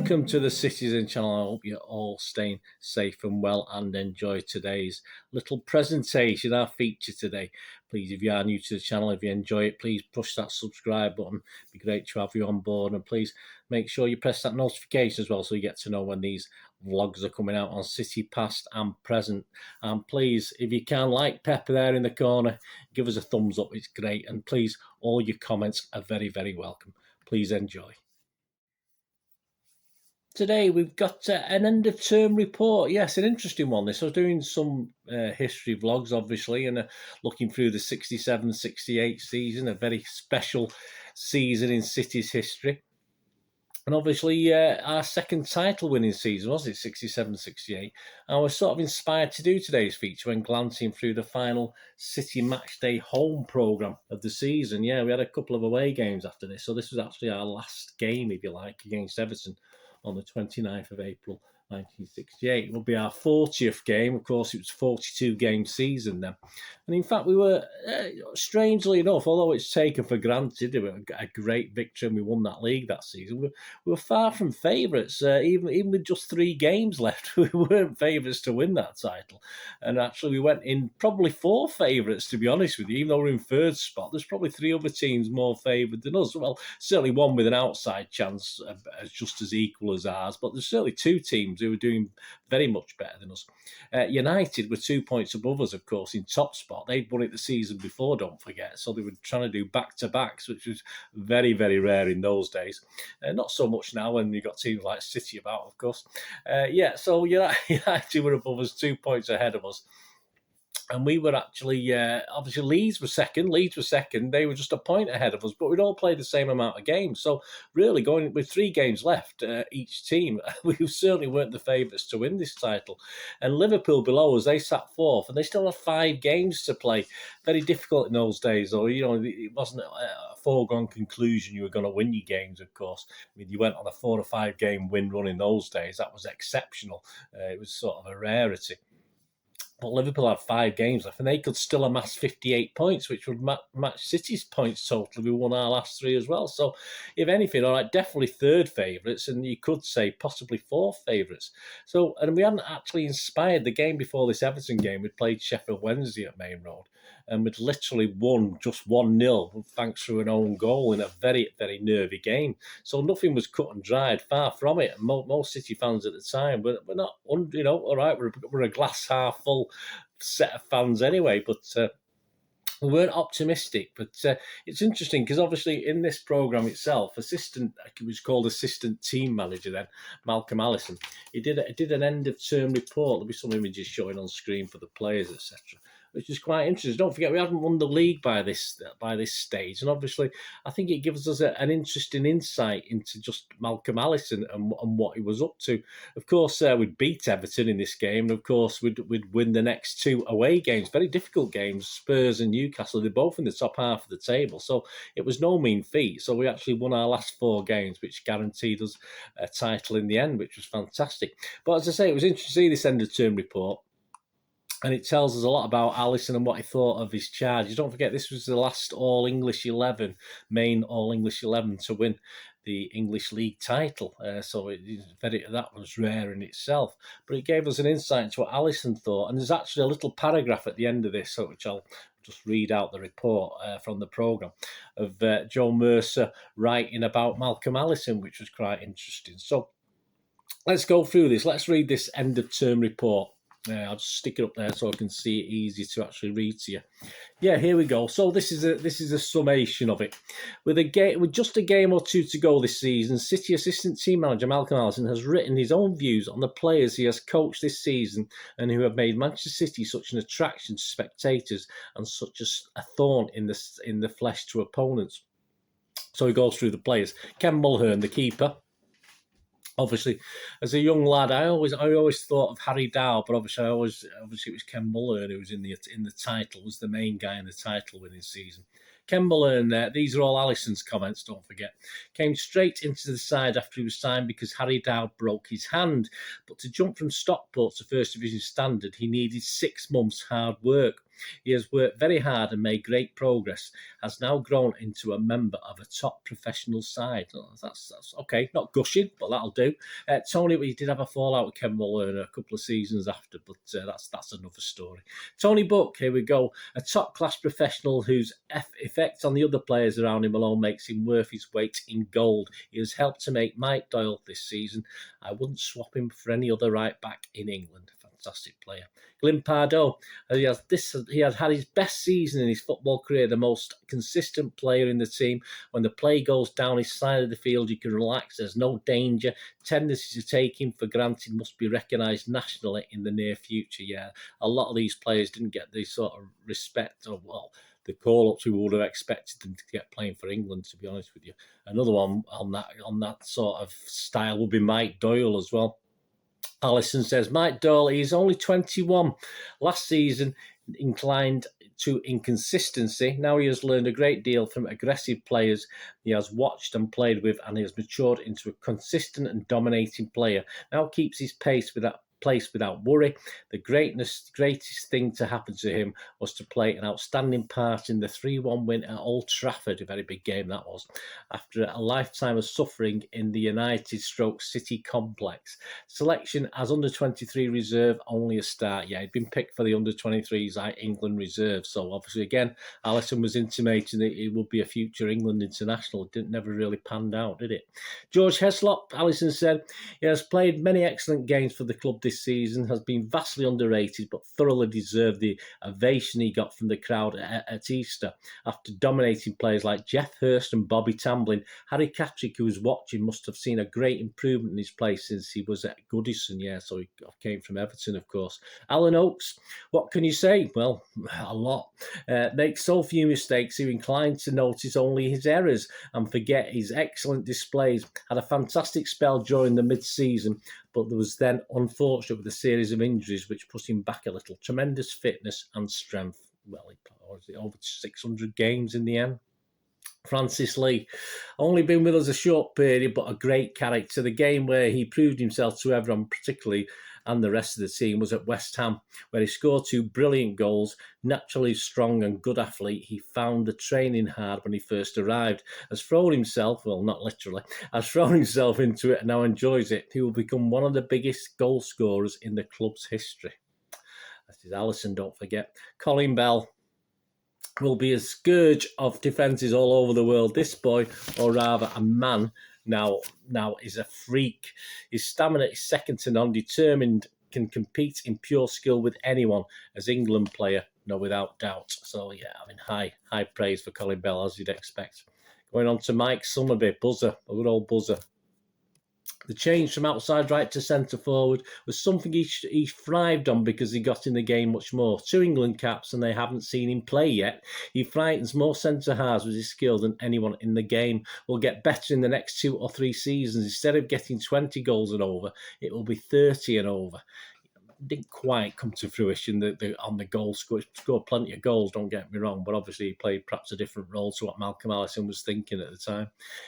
Welcome to the Citizen channel. I hope you're all staying safe and well and enjoy today's little presentation, our feature today. Please, if you are new to the channel, if you enjoy it, please push that subscribe button. It'd be great to have you on board, and please make sure you press that notification as well so you get to know when these vlogs are coming out on City past and present. And please, if you can, like Pepper there in the corner, give us a thumbs up, it's great. And please, all your comments are very, very welcome. Please enjoy. Today we've got an end of term report. Yes, an interesting one. This I was doing some history vlogs, obviously, and looking through the 67-68 season, a very special season in City's history. And obviously our second title winning season, was it 67-68? I was sort of inspired to do today's feature when glancing through the final City Matchday home programme of the season. Yeah, we had a couple of away games after this, so this was actually our last game, if you like, against Everton on the 29th of April 1968. It will be our 40th game. Of course, it was a 42-game season then. And in fact, we were, strangely enough, although it's taken for granted, it was a great victory and we won that league that season, we were far from favourites. Even with just 3 games left, we weren't favourites to win that title. And actually, we went in probably 4 favourites, to be honest with you. Even though we're in 3rd spot, there's probably 3 other teams more favoured than us. Well, certainly one with an outside chance, just as equal as ours, but there's certainly 2 teams who were doing very much better than us. United were 2 points above us, of course, in top spot. They'd won it the season before, don't forget, so they were trying to do back-to-backs, which was very, very rare in those days. Not so much now when you've got teams like City about, of course. So United were above us, 2 points ahead of us. And we were actually, obviously, Leeds were second. They were just a point ahead of us, but we'd all played the same amount of games. So really, going with 3 games left, each team, we certainly weren't the favourites to win this title. And Liverpool below us, they sat 4th, and they still had 5 games to play. Very difficult in those days, though. You know, it wasn't a foregone conclusion you were going to win your games, of course. I mean, you went on a 4 or 5 game win run in those days. That was exceptional. It was sort of a rarity. But Liverpool had 5 games left, and they could still amass 58 points, which would match City's points total. We won our last 3 as well. So, if anything, all right, definitely 3rd favourites, and you could say possibly 4th favourites. So, and we hadn't actually inspired the game before this Everton game. We'd played Sheffield Wednesday at Main Road, and we'd literally won just 1-0, thanks to an own goal in a very, very nervy game. So nothing was cut and dried, far from it. And most City fans at the time, we're not, you know, all right, we're a glass half full set of fans anyway, but we weren't optimistic. But it's interesting because obviously in this programme itself, it was called assistant team manager then, Malcolm Allison, he did an end of term report. There'll be some images showing on screen for the players, etc., which is quite interesting. Don't forget, we hadn't won the league by this stage, and obviously I think it gives us an interesting insight into just Malcolm Allison and what he was up to. Of course, we'd beat Everton in this game, and of course we'd win the next 2 away games, very difficult games. Spurs and Newcastle, they're both in the top half of the table, so it was no mean feat. So we actually won our last 4 games, which guaranteed us a title in the end, which was fantastic. But as I say, it was interesting to see this end of term report. And it tells us a lot about Allison and what he thought of his charges. Don't forget, this was the last All-English 11, main All-English 11 to win the English League title. So that was rare in itself. But it gave us an insight into what Allison thought. And there's actually a little paragraph at the end of this, which I'll just read out the report from the programme, of Joe Mercer writing about Malcolm Allison, which was quite interesting. So let's go through this. Let's read this end-of-term report. I'll just stick it up there so I can see it easy to actually read to you. Yeah, here we go. So this is a summation of it. With just a game or 2 to go this season, City assistant team manager Malcolm Allison has written his own views on the players he has coached this season and who have made Manchester City such an attraction to spectators and such a thorn in the flesh to opponents. So he goes through the players. Ken Mulhern, the keeper. Obviously, as a young lad, I always thought of Harry Dow, but obviously it was Ken Mulhern who was in the title, was the main guy in the title winning season. Kemble, these are all Allison's comments, don't forget. Came straight into the side after he was signed because Harry Dowd broke his hand. But to jump from Stockport to First Division standard, he needed 6 months hard work. He has worked very hard and made great progress, has now grown into a member of a top professional side. Oh, that's okay, not gushing, but that'll do. Tony, we did have a fallout with Kemble a couple of seasons after, but that's another story. Tony Buck, here we go. A top-class professional whose effect on the other players around him alone makes him worth his weight in gold. He has helped to make Mike Doyle this season. I wouldn't swap him for any other right-back in England. Fantastic player. Glyn Pardoe, he had had his best season in his football career, the most consistent player in the team. When the play goes down his side of the field, you can relax. There's no danger. Tendency to take him for granted must be recognised nationally in the near future. Yeah, a lot of these players didn't get the sort of respect or, well, the call-ups we would have expected them to get playing for England, to be honest with you. Another one on that sort of style would be Mike Doyle as well. Allison says, Mike Doyle, he's only 21. Last season, inclined to inconsistency. Now he has learned a great deal from aggressive players he has watched and played with, and he has matured into a consistent and dominating player. Now keeps his pace without worry. The greatest thing to happen to him was to play an outstanding part in the 3-1 win at Old Trafford, a very big game that was, after a lifetime of suffering in the United-City complex. Selection as under-23 reserve, only a start. Yeah, he'd been picked for the under-23s England reserve, so obviously again, Allison was intimating that he would be a future England international. It didn't never really panned out, did it? George Heslop, Allison said, he has played many excellent games for the club this season, has been vastly underrated but thoroughly deserved the ovation he got from the crowd at Easter after dominating players like Jeff Hurst and Bobby Tamblyn. Harry Catrick, who was watching, must have seen a great improvement in his play since he was at Goodison. Yeah, so he came from Everton, of course. Alan Oakes, what can you say? Well, a lot. Makes so few mistakes, he inclined to notice only his errors and forget his excellent displays. Had a fantastic spell during the mid-season, but there was then unfortunate with a series of injuries which put him back a little. Tremendous fitness and strength. Well, he played over 600 games in the end. Francis Lee, only been with us a short period, but a great character. The game where he proved himself to everyone, particularly and the rest of the team, was at West Ham, where he scored 2 brilliant goals. Naturally strong and good athlete, he found the training hard when he first arrived. Has thrown himself, well, not literally, has thrown himself into it and now enjoys it. He will become one of the biggest goal scorers in the club's history. That is Allison, don't forget. Colin Bell will be a scourge of defences all over the world. This boy, or rather a man, now is a freak. His stamina is second to none. Determined, can compete in pure skill with anyone as England player, no, without doubt. So yeah, I mean, high praise for Colin Bell, as you'd expect. Going on to Mike Summerby, buzzer, a good old buzzer. The change from outside right to centre forward was something he thrived on because he got in the game much more. 2 England caps and they haven't seen him play yet. He frightens more centre halves with his skill than anyone in the game. Will get better in the next 2 or 3 seasons. Instead of getting 20 goals and over, it will be 30 and over. Didn't quite come to fruition on the goal score. He scored plenty of goals, don't get me wrong, but obviously he played perhaps a different role to what Malcolm Allison was thinking at the time.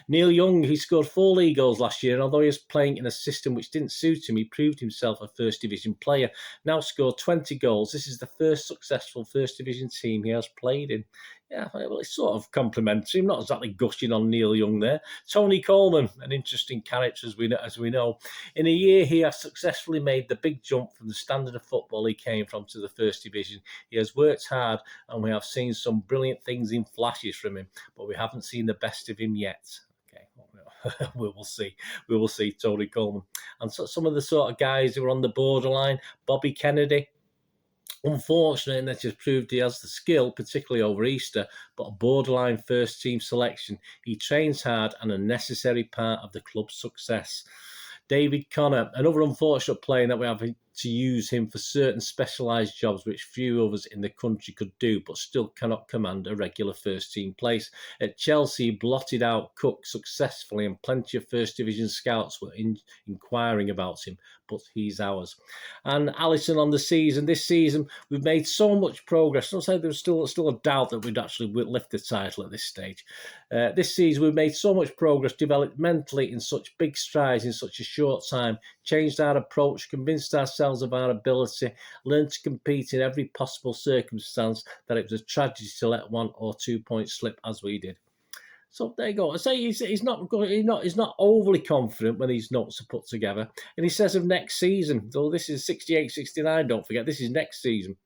Neil Young, he scored 4 league goals last year, and although he was playing in a system which didn't suit him, he proved himself a First Division player. Now scored 20 goals. This is the first successful First Division team he has played in. Yeah, well, it's sort of complimentary. I'm not exactly gushing on Neil Young there. Tony Coleman, an interesting character as we know. In a year, he has successfully made the big jump from the standard of football he came from to the First Division. He has worked hard, and we have seen some brilliant things in flashes from him, but we haven't seen the best of him yet. Okay, we will see. We will see Tony Coleman. And so some of the sort of guys who are on the borderline, Bobby Kennedy, unfortunately, that has proved he has the skill, particularly over Easter, but a borderline first-team selection. He trains hard and a necessary part of the club's success. David Connor, another unfortunate player that we have to use him for certain specialised jobs which few others in the country could do, but still cannot command a regular first-team place. At Chelsea, he blotted out Cook successfully, and plenty of First Division scouts were inquiring about him, but he's ours. And Allison on the season, this season, we've made so much progress. I'll say there's still a doubt that we'd actually lift the title at this stage. This season, we've made so much progress, developed mentally in such big strides in such a short time, changed our approach, convinced ourselves of our ability, learned to compete in every possible circumstance, that it was a tragedy to let 1 or 2 points slip as we did. So there you go. I say he's not overly confident when these notes are put together. And he says of next season, though this is 68-69, don't forget, this is next season.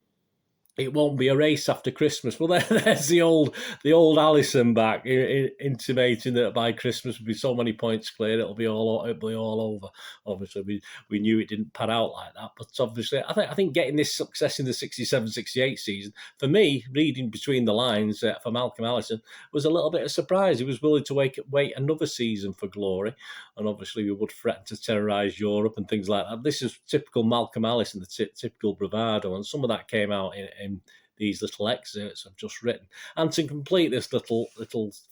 It won't be a race after Christmas. Well, there's the old Allison back, intimating that by Christmas will be so many points cleared, it'll be all over. Obviously, we knew it didn't pan out like that, but obviously, I think getting this success in the 67-68 season, for me, reading between the lines for Malcolm Allison, was a little bit of a surprise. He was willing to wait another season for glory, and obviously we would threaten to terrorise Europe and things like that. This is typical Malcolm Allison, the typical bravado, and some of that came out in these little excerpts I've just written. And to complete this little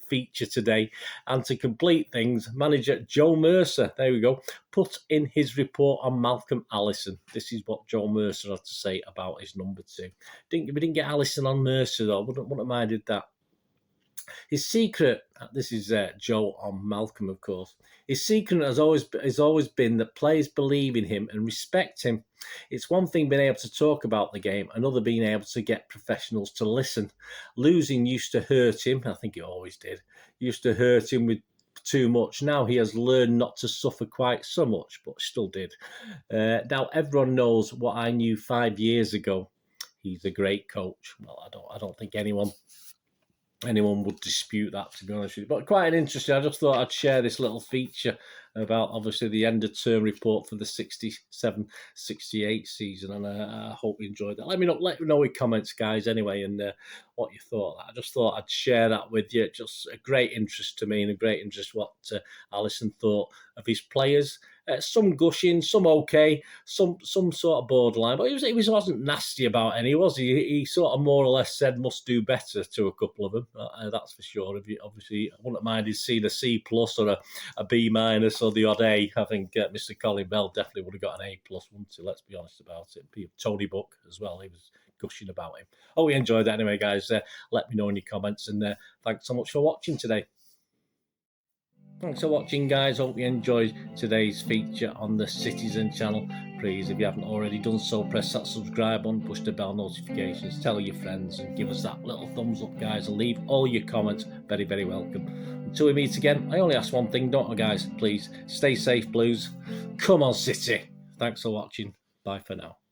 feature today, and to complete things, manager Joe Mercer, there we go, put in his report on Malcolm Allison. This is what Joe Mercer had to say about his number 2. We didn't get Allison on Mercer, though. Wouldn't have minded that. His secret, this is Joe on Malcolm, of course. His secret has always been that players believe in him and respect him. It's one thing being able to talk about the game, another being able to get professionals to listen. Losing used to hurt him. I think it always did. Used to hurt him with too much. Now he has learned not to suffer quite so much, but still did. Now everyone knows what I knew 5 years ago. He's a great coach. Well, I don't think anyone would dispute that, to be honest with you. But quite an interesting, I just thought I'd share this little feature about, obviously, the end of term report for the 67-68 season, and I hope you enjoyed that. Let me know with comments, guys, anyway, and what you thought. I just thought I'd share that with you. Just a great interest to me, and a great interest what Allison thought of his players. Some gushing, some okay, some sort of borderline, but he wasn't nasty about any, was he? He sort of more or less said must do better to a couple of them. That's for sure. Obviously, I wouldn't mind he'd seen a C+ or a B- or the odd A. I think Mr. Colin Bell definitely would have got an A+, wouldn't he? Let's be honest about it. Tony Buck as well. He was gushing about him. Oh, we enjoyed that anyway, guys. Let me know in your comments, and thanks so much for watching today. Thanks for watching, guys. Hope you enjoyed today's feature on the Citizen channel. Please, if you haven't already done so, press that subscribe button, push the bell notifications, tell your friends, and give us that little thumbs up, guys, and leave all your comments. Very, very welcome. Until we meet again, I only ask one thing, don't I, guys? Please, stay safe, Blues. Come on, City. Thanks for watching. Bye for now.